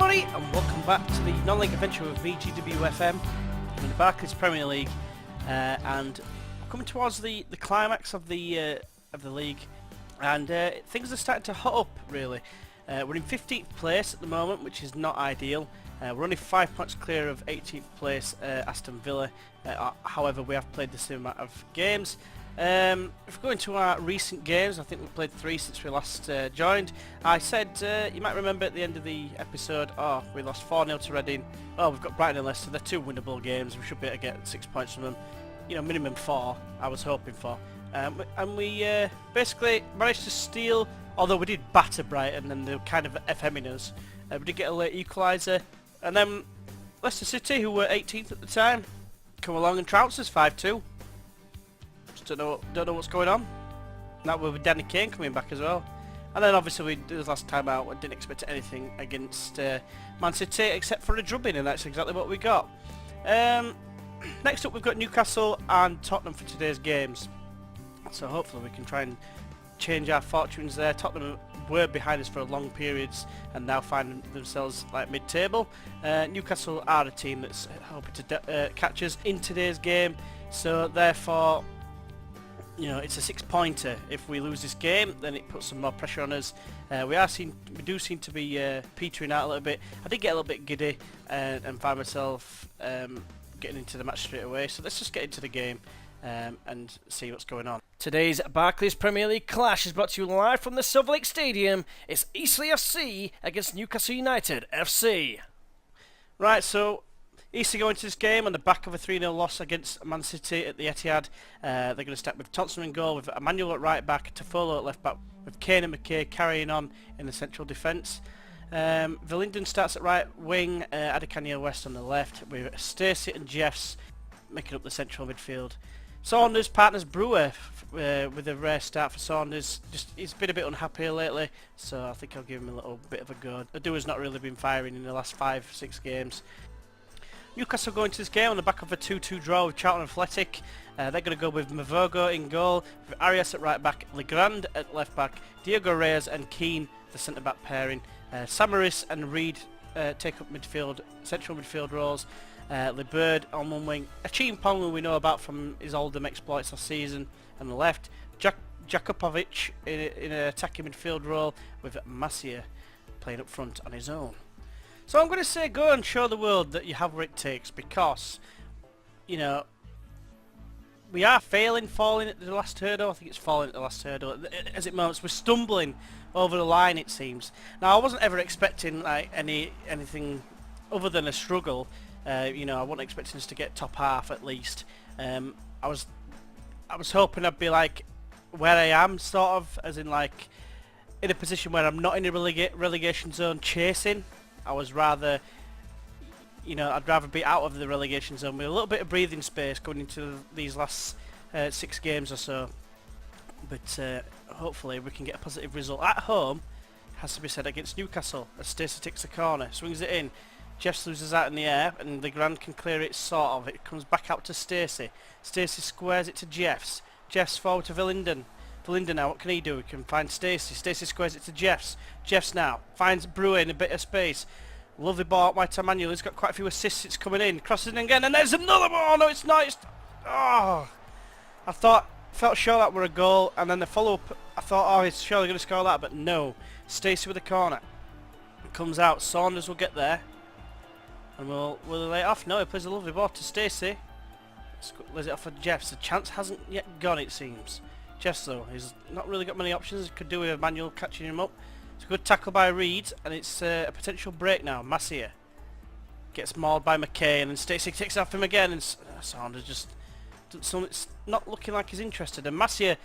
everybody, and welcome back to the non-league adventure with me, GWFM, in the Barclays Premier League, and we're coming towards the climax of the league, and things are starting to hot up really. We're in 15th place at the moment, which is not ideal. We're only 5 points clear of 18th place Aston Villa. However, we have played the same amount of games. If we go into our recent games, I think we've played 3 since we last joined. I said, you might remember at the end of the episode, we lost 4-0 to Reading. We've got Brighton and Leicester, they're 2 winnable games, we should be able to get 6 points from them. You know, minimum 4, I was hoping for. And we basically managed to steal, although we did batter Brighton and they were kind of FMing us. We did get a late equaliser. And then Leicester City, who were 18th at the time, come along and trounce us 5-2. Don't know what's going on. That with Danny Kane coming back as well. And then obviously we did the last time out, I didn't expect anything against Man City except for a drubbing, and that's exactly what we got. Next up we've got Newcastle and Tottenham for today's games. So hopefully we can try and change our fortunes there. Tottenham were behind us for long periods and now find themselves like mid-table. Newcastle are a team that's hoping to catch us in today's game. So therefore, you know, it's a 6-pointer. If we lose this game, then it puts some more pressure on us. We do seem to be petering out a little bit. I did get a little bit giddy and find myself getting into the match straight away. So let's just get into the game and see what's going on. Today's Barclays Premier League clash is brought to you live from the Silver Lake Stadium. It's Eastleigh FC against Newcastle United FC. Right, so Eastleigh go into this game on the back of a 3-0 loss against Man City at the Etihad. They're going to start with Thompson in goal, with Emmanuel at right back, Toffolo at left back, with Kane and McKay carrying on in the central defence. Valinden starts at right wing, Adekanye West on the left, with Stacey and Jeffs making up the central midfield. Saunders partners Brewer with a rare start for Saunders. He's been a bit unhappy lately, so I think I'll give him a little bit of a go. Adua's not really been firing in the last 5-6 games. Newcastle go into this game on the back of a 2-2 draw with Charlton Athletic. They're going to go with Mavogo in goal, with Arias at right back, Legrand at left back, Diego Reyes and Keane the centre back pairing. Samaris and Reed take up central midfield roles. LeBird on one wing, Achimpong, who we know about from his Oldham exploits last season, on the left. Jakupovic in an attacking midfield role, with Masia playing up front on his own. So I'm going to say go and show the world that you have what it takes, because, you know, we are falling at the last hurdle. I think it's falling at the last hurdle. As it mounts, we're stumbling over the line, it seems. Now, I wasn't ever expecting like anything other than a struggle. You know, I wasn't expecting us to get top half at least. I was hoping I'd be like where I am, sort of, as in like in a position where I'm not in a relegation zone chasing. I was rather, you know, I'd rather be out of the relegation zone with a little bit of breathing space going into these last 6 games or so. But hopefully we can get a positive result at home. Has to be said, against Newcastle, as Stacey takes the corner, swings it in. Jeffs loses out in the air, and the Grand can clear it, sort of. It comes back out to Stacey. Stacey squares it to Jeffs. Jeffs forward to Valinden. Valinden now, what can he do? He can find Stacey. Stacey squares it to Jeffs. Jeffs now finds Brewer in a bit of space. Lovely ball up by Emmanuel. He's got quite a few assists. It's coming in. Crosses in again, and there's another ball. No, it's not. I felt sure that were a goal, and then the follow-up, I thought, he's surely going to score that, but no. Stacey with the corner. It comes out. Saunders will get there. And will he lay it off? No, he plays a lovely ball to Stacey. Lays it off for Jeffs. The chance hasn't yet gone, it seems. Jeffs, though, he's not really got many options. He could do with Emmanuel catching him up. It's a good tackle by Reed, and it's a potential break now. Masia gets mauled by McKay, and then Stacey takes it off him again, and Saunders just... it's not looking like he's interested. And Masia,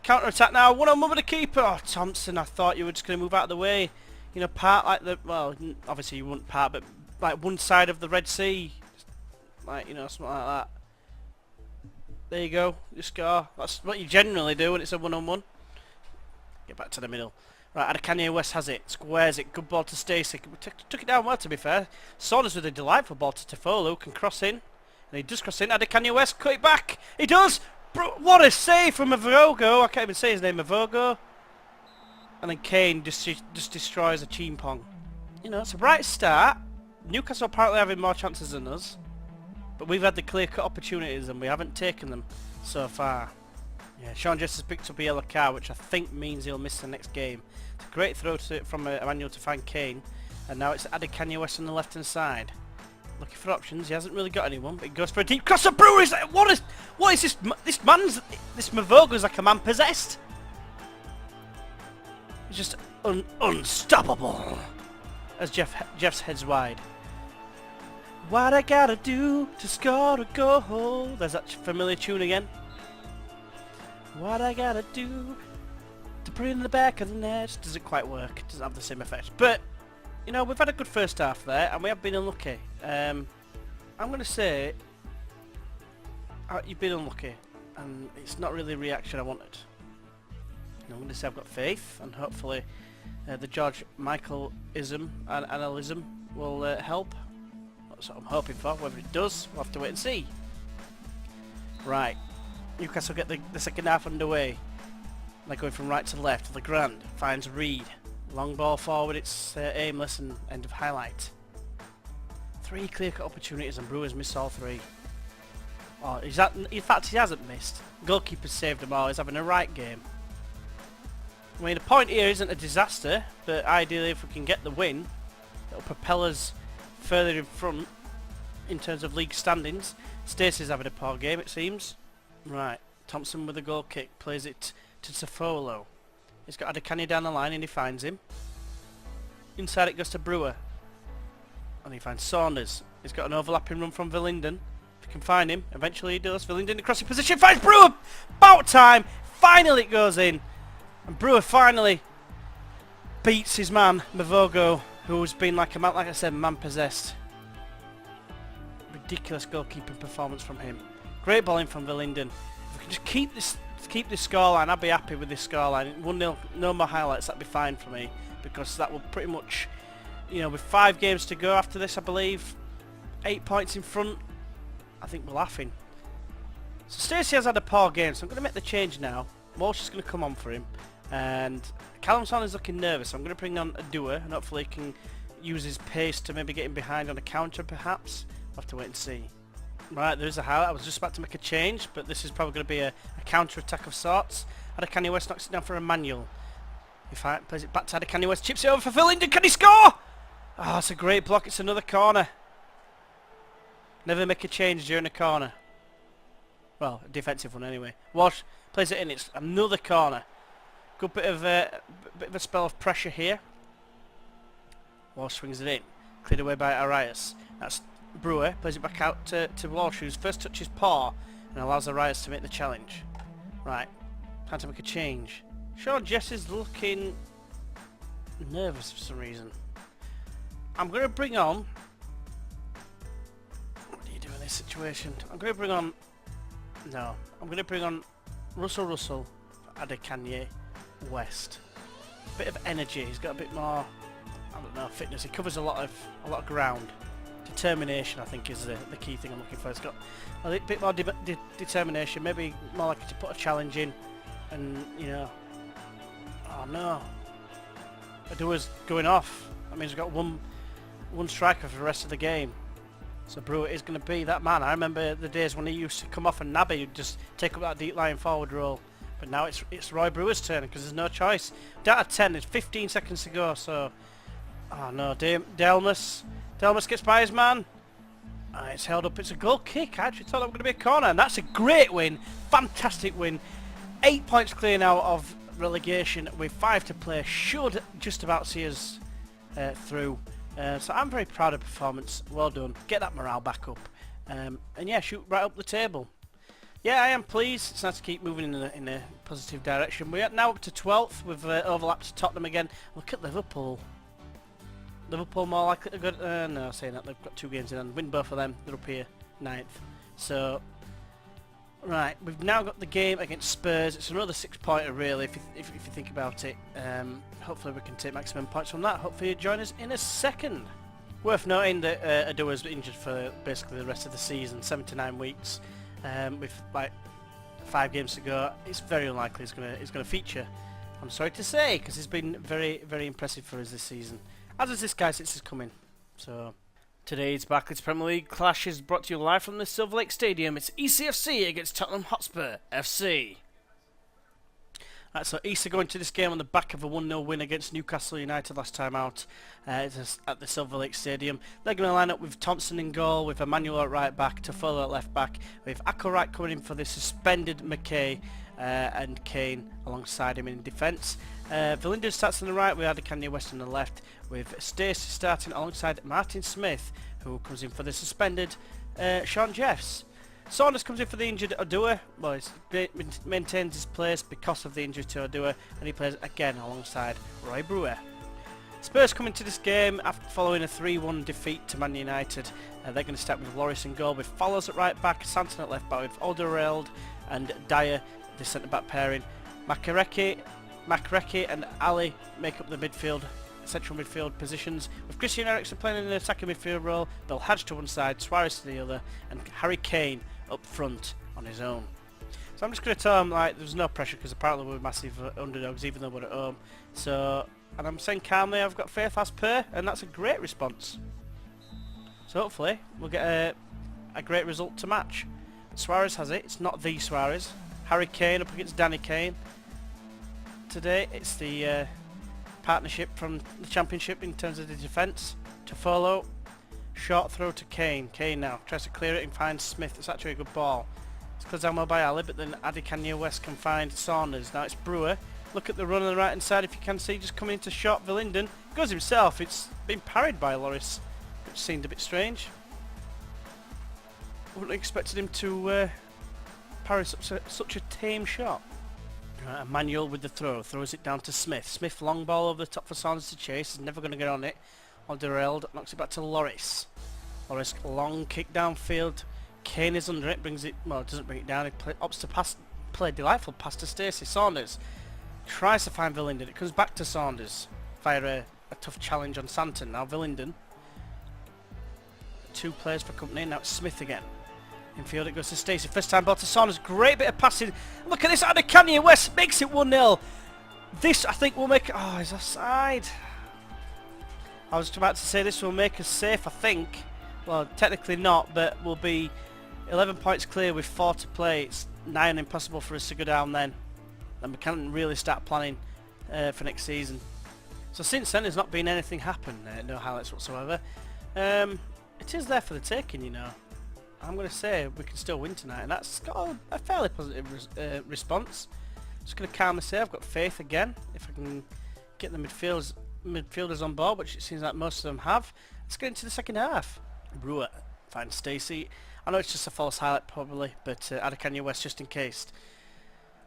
counter-attack now, one-on-one with the keeper. Oh, Thompson, I thought you were just going to move out of the way. You know, part like the... well, obviously you wouldn't part, but like one side of the Red Sea. Like, you know, something like that. There you go, you score. That's what you generally do when it's a one-on-one. Get back to the middle. Right, Adekanye West has it, squares it, good ball to Stacey. Took it down well, to be fair. Saunders with a delightful ball to Toffolo, can cross in. And he does cross in, Adekanye West, cut it back! He does! Bro, what a save from Mavogo! I can't even say his name, Mavogo. And then Kane just destroys a Chimpong. you know, it's a bright start. Newcastle apparently having more chances than us, but we've had the clear-cut opportunities and we haven't taken them so far. Yeah, Sean Jess has picked up a yellow card, which I think means he'll miss the next game. It's a great throw from Emmanuel to find Kane, and now it's added Kanye West on the left-hand side. Looking for options. He hasn't really got anyone, but he goes for a deep cross. The Brewer is like, what is this? This Mavogo is like a man possessed. He's just unstoppable. As Jeff's heads wide. What I gotta do to score a goal? There's that familiar tune again. What I gotta do to put it in the back of the net. Doesn't quite work. Doesn't have the same effect. But you know, we've had a good first half there, and we have been unlucky. I'm going to say you've been unlucky, and it's not really the reaction I wanted. I'm going to say I've got faith, and hopefully the George Michael-ism and analysm will help. That's what I'm hoping for. Whether it does, we'll have to wait and see. Right, Newcastle get the second half underway. They're going from right to left. The Grand finds Reed. Long ball forward, it's aimless and end of highlight. 3 clear-cut opportunities and Brewers missed all 3. Oh, in fact, he hasn't missed. Goalkeeper saved them all. He's having a right game. I mean, the point here isn't a disaster, but ideally if we can get the win, it'll propel us further in front in terms of league standings. Stacey's having a poor game, it seems. Right, Thompson with a goal kick, plays it to Safolo. He's got Adekanye down the line and he finds him. Inside it goes to Brewer. And he finds Saunders. He's got an overlapping run from Verlinden. If he can find him, eventually he does. Verlinden in the crossing position, finds Brewer! About time! Finally it goes in. And Brewer finally beats his man, Mavogo, who's been like I said, man possessed. Ridiculous goalkeeping performance from him. Great ball in from Verlinden. If we can just keep this scoreline, I'd be happy with this scoreline. 1-0, no more highlights, that'd be fine for me, because that will pretty much, you know, with 5 games to go after this, I believe, 8 points in front, I think we're laughing. So Stacey has had a poor game, so I'm going to make the change now. Walsh is going to come on for him, and Callum Son is looking nervous, so I'm going to bring on a doer, and hopefully he can use his pace to maybe get him behind on a counter, perhaps. We'll have to wait and see. Right, there is a highlight. I was just about to make a change, but this is probably going to be a counter-attack of sorts. Adekanye West knocks it down for Emmanuel. He plays it back to Adekanye West, chips it over for Verlinden. Can he score? Oh, it's a great block. It's another corner. Never make a change during a corner. Well, a defensive one anyway. Walsh plays it in. It's another corner. Good bit of a spell of pressure here. Walsh swings it in. Cleared away by Arias. That's Brewer, plays it back out to Walsh, whose first touch is paw, and allows Arias to make the challenge. Right, time to make a change. Sean Jess is looking nervous for some reason. I'm going to bring on... What do you do in this situation? I'm going to bring on... No, I'm going to bring on Russell for Adekanye West. A bit of energy, he's got a bit more, I don't know, fitness. He covers a lot of ground. Determination, I think, is the key thing I'm looking for. It's got a bit more determination, maybe more likely to put a challenge in, and you know, oh no, Adua's going off. That means we've got one striker for the rest of the game. So Brewer is going to be that man. I remember the days when he used to come off and Naby would just take up that deep line forward role. But now it's Roy Brewer's turn because there's no choice. Down to 10, there's 15 seconds to go. So, oh no, Delmas gets by his man. It's held up. It's a goal kick. I actually thought that was going to be a corner, and that's a great win. Fantastic win. 8 points clear now of relegation with 5 to play. Should just about see us through. So I'm very proud of the performance. Well done. Get that morale back up. And yeah, shoot right up the table. Yeah, I am pleased. It's nice to keep moving in a positive direction. We're now up to 12th. We've overlapped to Tottenham again. Look at Liverpool. Liverpool more likely to go... no, saying that, they've got 2 games in and win both of them. They're up here, 9th. So, right, we've now got the game against Spurs. It's another 6-pointer, really, if you think about it. Hopefully we can take maximum points from that. Hopefully you'll join us in a second. Worth noting that Adua's injured for basically the rest of the season, 7 to 9 weeks. With like 5 games to go, it's very unlikely he's going to feature. I'm sorry to say, because he's been very, very impressive for us this season. As is this guy since he's coming. So today's Barclays Premier League clash is brought to you live from the Silver Lake Stadium. It's ECFC against Tottenham Hotspur FC. Right, so East going to this game on the back of a 1-0 win against Newcastle United last time out at the Silver Lake Stadium. They're going to line up with Thompson in goal, with Emmanuel at right back, Toffolo at left back, with Akelwright coming in for the suspended M1ke and Kane alongside him in defence. Valinden starts on the right with Adekanye West on the left, with Stacey starting alongside Martin Smith, who comes in for the suspended Sean Jeffs. Saunders comes in for the injured Odua. Well, he maintains his place because of the injury to Odua, and he plays again alongside Roy Brewer. Spurs come into this game after following a 3-1 defeat to Man United. They're going to start with Loris in goal, with Follows at right back, Santon at left back, with Alderweireld and Dyer, the centre-back pairing. Makareki and Ali make up the central midfield positions, with Christian Eriksen playing in the attacking midfield role, Bill Hadge to one side, Suarez to the other, and Harry Kane up front on his own. So I'm just going to tell him like there's no pressure, because apparently we're massive underdogs even though we're at home. So, and I'm saying calmly I've got faith as per, and that's a great response. So hopefully we'll get a great result to match. Suarez has it, it's not the Suarez. Harry Kane up against Danny Kane. Today it's the partnership from the Championship in terms of the defence. To follow, short throw to Kane. Kane now tries to clear it and finds Smith. It's actually a good ball. It's closed down well by Ali, but then Adekanye West can find Saunders. Now it's Brewer. Look at the run on the right hand side if you can see, just coming into shot. Valinden goes himself. It's been parried by Loris, which seemed a bit strange. I wouldn't have expected him to parry such a tame shot. Emmanuel with the throws it down to Smith. Smith long ball over the top for Saunders to chase. He's never going to get on it. Alderweireld knocks it back to Loris. Loris long kick downfield. Kane is under it, doesn't bring it down. He opts to play delightful pass to Stacey. Saunders tries to find Valinden. It comes back to Saunders via a tough challenge on Santon. Now Valinden. Two players for company. Now it's Smith again. Infield it goes to Stacey. First time ball to Saunders. Great bit of passing. Look at this. Adekanye West makes it 1-0. This I think will make... Oh, he's offside. I was about to say this will make us safe, I think. Well, technically not, but we'll be 11 points clear with 4 to play. It's nigh on impossible for us to go down then. And we can't really start planning for next season. So since then there's not been anything happen. No highlights whatsoever. It is there for the taking, you know. I'm going to say we can still win tonight, and that's got a fairly positive response. Just going to calmly say I've got faith again. If I can get the midfielders on board, which it seems like most of them have. Let's get into the second half. Brewer finds Stacey. I know it's just a false highlight probably, but Adekanye West just in case.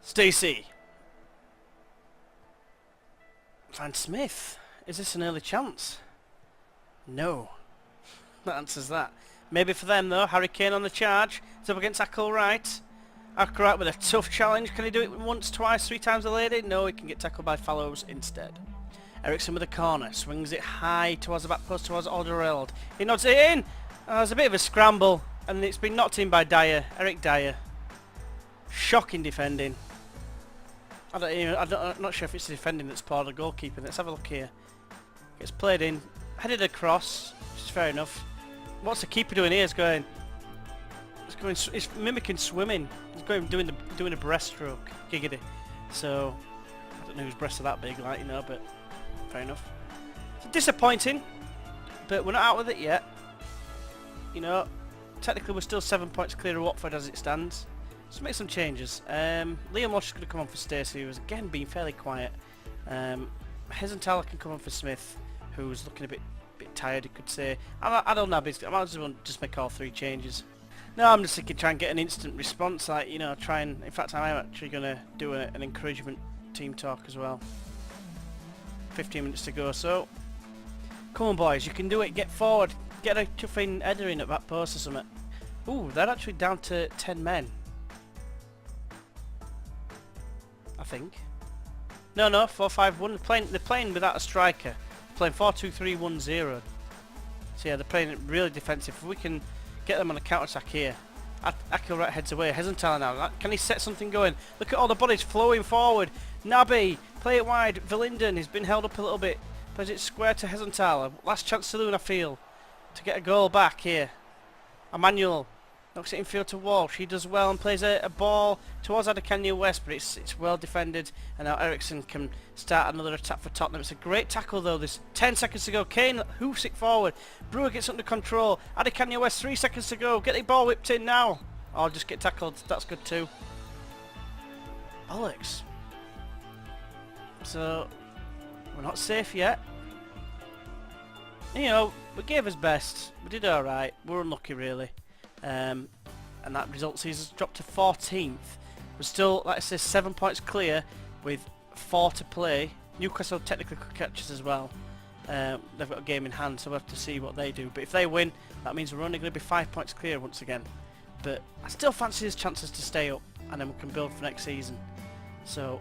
Stacey finds Smith. Is this an early chance? No. That answers that. Maybe for them though. Harry Kane on the charge. It's up against Akelwright. Akelwright with a tough challenge. Can he do it once, twice, 3 times a lady? No, he can get tackled by Fallows instead. Eriksen with a corner. Swings it high towards the back post towards Alderweireld. He nods it in. There's a bit of a scramble. And it's been knocked in by Dyer. Eric Dyer. Shocking defending. I'm not sure if it's the defending that's part of the goalkeeping. Let's have a look here. Gets played in. Headed across. Which is fair enough. What's the keeper doing here? He's mimicking swimming. He's going doing a breaststroke. Giggity. So I don't know whose breasts are that big, like, you know, but fair enough. It's disappointing, but we're not out with it yet. You know, technically we're still 7 points clear of Watford as it stands. Let's make some changes. Liam Walsh is going to come on for Stacey, who's again been fairly quiet. Hesenthaler can come on for Smith, who's looking a bit tired, you could say. I don't know, basically. I might as well just make all 3 changes. No, I'm just thinking try and get an instant response, like, you know, try and... In fact, I'm actually going to do an encouragement team talk as well. 15 minutes to go, so... Come on, boys, you can do it. Get forward. Get a chuffing header in at back post or something. Ooh, they're actually down to 10 men. I think. No, 4-5-1. They're playing without a striker. They're playing 4-2-3-1-0. So yeah, they're playing really defensive. If we can get them on a counter-attack here. Akelwright heads away. Hesenthaler now. Can he set something going? Look at all the bodies flowing forward. Naby, play it wide. Valinden has been held up a little bit. Plays it square to Hesenthaler. Last chance saloon, I feel, to get a goal back here. Emmanuel knocks it infield to Walsh. He does well and plays a ball towards Adekanye West, but it's well defended, and now Ericsson can start another attack for Tottenham. It's a great tackle though. There's 10 seconds to go. Kane hoofs it forward. Brewer gets under control. Adekanye West, 3 seconds to go. Get the ball whipped in now. Or just get tackled. That's good too. Bollocks. So we're not safe yet. You know, we gave us best. We did alright. We're unlucky really. And that result sees us drop to 14th. We're still, like I say, 7 points clear with 4 to play. Newcastle technically could catch us as well. They've got a game in hand, so we'll have to see what they do. But if they win, that means we're only going to be 5 points clear once again. But I still fancy his chances to stay up, and then we can build for next season. So,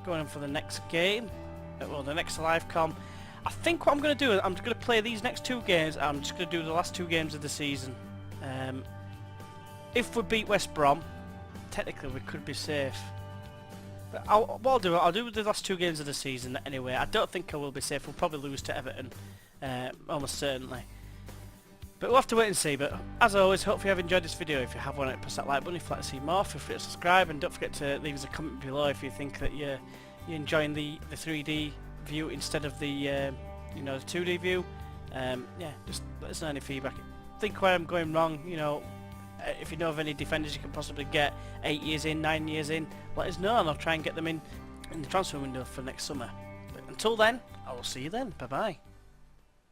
going on for the next game, well, the next live com. I think what I'm going to do is I'm just going to play these next 2 games. I'm just going to do the last 2 games of the season. If we beat West Brom, technically we could be safe. But I'll do the last 2 games of the season anyway. I don't think I will be safe. We'll probably lose to Everton, almost certainly. But we'll have to wait and see. But as always, hope you have enjoyed this video. If you have, why not press that like button. If you'd like to see more, feel free to subscribe, and don't forget to leave us a comment below if you think that you're enjoying the 3D view instead of the you know, the 2D view. Yeah, just let us know any feedback. Think where I'm going wrong. You know, if you know of any defenders you can possibly get 8 years in, 9 years in, let us know, and I'll try and get them in the transfer window for next summer. But until then, I will see you then. Bye bye.